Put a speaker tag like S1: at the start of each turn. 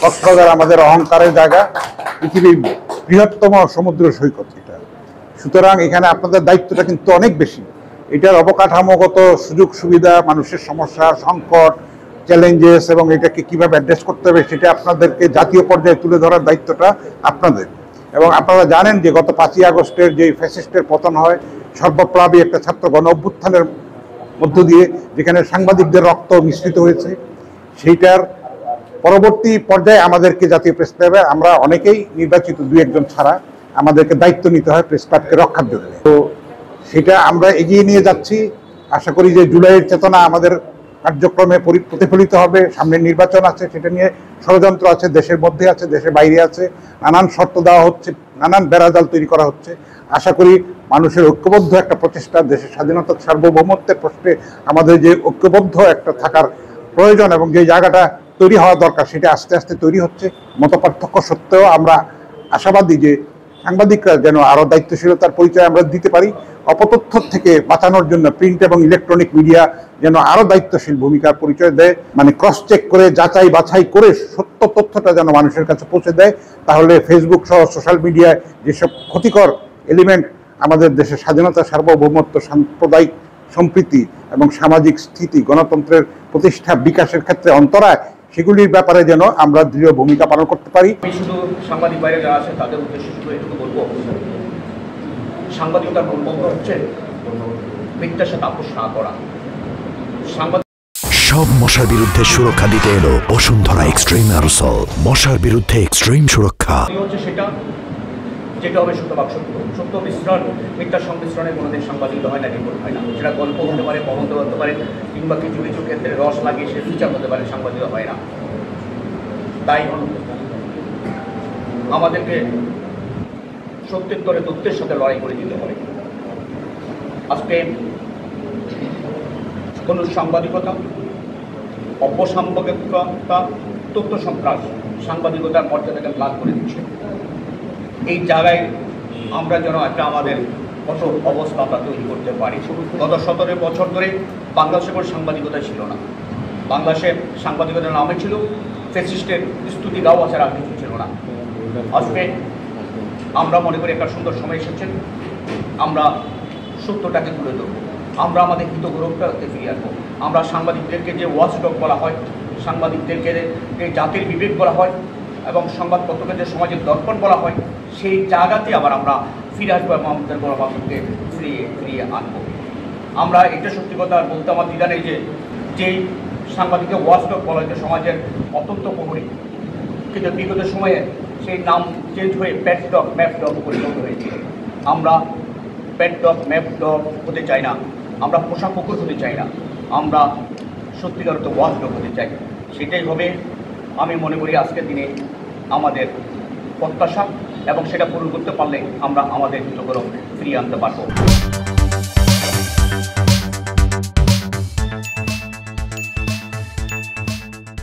S1: কক্সবাজার আমাদের অহংকারের জায়গা, পৃথিবীর বৃহত্তম সমুদ্র সৈকত এটা। সুতরাং এখানে আপনাদের দায়িত্বটা কিন্তু অনেক বেশি। এটার অবকাঠামোগত সুযোগ সুবিধা, মানুষের সমস্যা, সংকট, চ্যালেঞ্জেস এবং এটাকে কীভাবে অ্যাড্রেস করতে হবে সেটা আপনাদেরকে জাতীয় পর্যায়ে তুলে ধরার দায়িত্বটা আপনাদের। এবং আপনারা জানেন যে গত 5ই আগস্টের যে ফ্যাসিস্টের পতন হয় সর্বপ্লাবী একটা ছাত্র গণ অভ্যুত্থানের মধ্য দিয়ে, যেখানে সাংবাদিকদের রক্ত মিশ্রিত হয়েছে, সেইটার পরবর্তী পর্যায়ে আমাদেরকে জাতীয় প্রেস ক্লাবে আমরা অনেকেই নির্বাচিত 2-1 ছাড়া আমাদেরকে দায়িত্ব নিতে হয় প্রেস ক্লাবকে রক্ষার জন্য। তো সেটা আমরা এগিয়ে নিয়ে যাচ্ছি। আশা করি যে জুলাইয়ের চেতনা আমাদের কার্যক্রমে প্রতিফলিত হবে। সামনে নির্বাচন আছে, সেটা নিয়ে ষড়যন্ত্র আছে, দেশের মধ্যে আছে, দেশের বাইরে আছে, নানান শর্ত দেওয়া হচ্ছে, নানান বেড়াজাল তৈরি করা হচ্ছে। আশা করি মানুষের ঐক্যবদ্ধ একটা প্রচেষ্টা, দেশের স্বাধীনতার সার্বভৌমত্বের প্রশ্নে আমাদের যে ঐক্যবদ্ধ একটা থাকার প্রয়োজন এবং যে জায়গাটা তৈরি হওয়া দরকার সেটা আস্তে আস্তে তৈরি হচ্ছে। মতপার্থক্য সত্ত্বেও আমরা আশাবাদী যে সাংবাদিকরা যেন আরও দায়িত্বশীলতার পরিচয় আমরা দিতে পারি। অপতথ্য থেকে বাঁচানোর জন্য প্রিন্ট এবং ইলেকট্রনিক মিডিয়া যেন আরও দায়িত্বশীল ভূমিকার পরিচয় দেয়, মানে ক্রস চেক করে যাচাই বাছাই করে সত্য তথ্যটা যেন মানুষের কাছে পৌঁছে দেয়। তাহলে ফেসবুক সহ সোশ্যাল মিডিয়ায় যেসব ক্ষতিকর এলিমেন্ট আমাদের দেশের স্বাধীনতা, সার্বভৌমত্ব, সাম্প্রদায়িক সম্প্রীতি এবং সামাজিক স্থিতি, গণতন্ত্রের প্রতিষ্ঠা বিকাশের ক্ষেত্রে অন্তরায়, সেগুলির ব্যাপারে যেন আমরা দৃঢ় ভূমিকা পালন করতে পারি।
S2: আমি শুধু সাংবাদিক বাইরে যারা আছে তাদের উদ্দেশ্যে শুধু এটুকু বলবো, সাংবাদিকতার মূল মন্ত্র হচ্ছে মিথ্যার সাথে আপোষ না করা।
S3: সব মশার বিরুদ্ধে সুরক্ষা দিতে এলো বসুন্ধরা এক্সট্রিম অ্যারোসল। মশার বিরুদ্ধে এক্সট্রিম সুরক্ষা
S2: হচ্ছে সেটা যেটা হবে শতভাগ সত্য। সত্য মিশ্রণ, মিথ্যার সংমিশ্রণে কোনোদিন সাংবাদিকতা হয় না, রিপোর্ট হয় না। সেটা গল্প হতে পারে, প্রবন্ধ হতে পারে, কিংবা কিছু কিছু ক্ষেত্রে রস লাগিয়ে সে ফিচার হতে পারে, সাংবাদিকতা হয় না। তাই আমাদেরকে সত্যের করে তথ্যের সাথে লড়াই করে দিতে হবে। আজকে কোন সাংবাদিকতা, অপসাংবাদিকতা, তথ্য সন্ত্রাস সাংবাদিকতার মর্যাদাকে ম্লান করে দিচ্ছে। এই জায়গায় আমরা যেন একটা আমাদের কত অবস্থা আমরা তৈরি করতে পারি। গত 17 বছর ধরে বাংলাদেশে কোনো সাংবাদিকতা ছিল না। বাংলাদেশে সাংবাদিকতার নামে ছিল ফ্যাসিস্টের স্তুতি গাওয়া ছাড়া কিছু ছিল না। আজকে আমরা মনে করি একটা সুন্দর সময় এসেছে, আমরা সত্যটাকে তুলে ধরবো, আমরা আমাদের হিতগৌরবটাকে ফিরিয়ে আনবো। আমরা সাংবাদিকদেরকে যে ওয়াচডগ বলা হয়, সাংবাদিকদেরকে যে জাতির বিবেক বলা হয় এবং সংবাদপত্রকে যে সমাজের দর্পণ বলা হয়, সেই জায়গাতে আবার আমরা ফিরে আসবো এবং আমাদের গণমাধ্যমকে ফিরিয়ে আনবো। আমরা এটা সত্যি কথা বলতে আমার দ্বিধা নেই যে যেই সাংবাদিককে ওয়াচডগ বলা হয় সমাজের অত্যন্ত প্রহরী, কিন্তু বিগত সময়ে সেই নাম চেঞ্জ হয়ে প্যাট ডগ, ম্যাপ ডগ পরিণত হয়েছে। আমরা প্যাট ডগ, ম্যাপ ডগ হতে চাই না, আমরা পোষা কুকুর হতে চাই না, আমরা সত্যিকার অর্থে ওয়াচডগ হতে চাই। সেটাই হবে আমি মনে করি আজকের দিনে আমাদের প্রত্যাশা, এবং সেটা পূরণ করতে পারলে আমরা আমাদের হিতগৌরব ফিরিয়ে আনতে পারবো।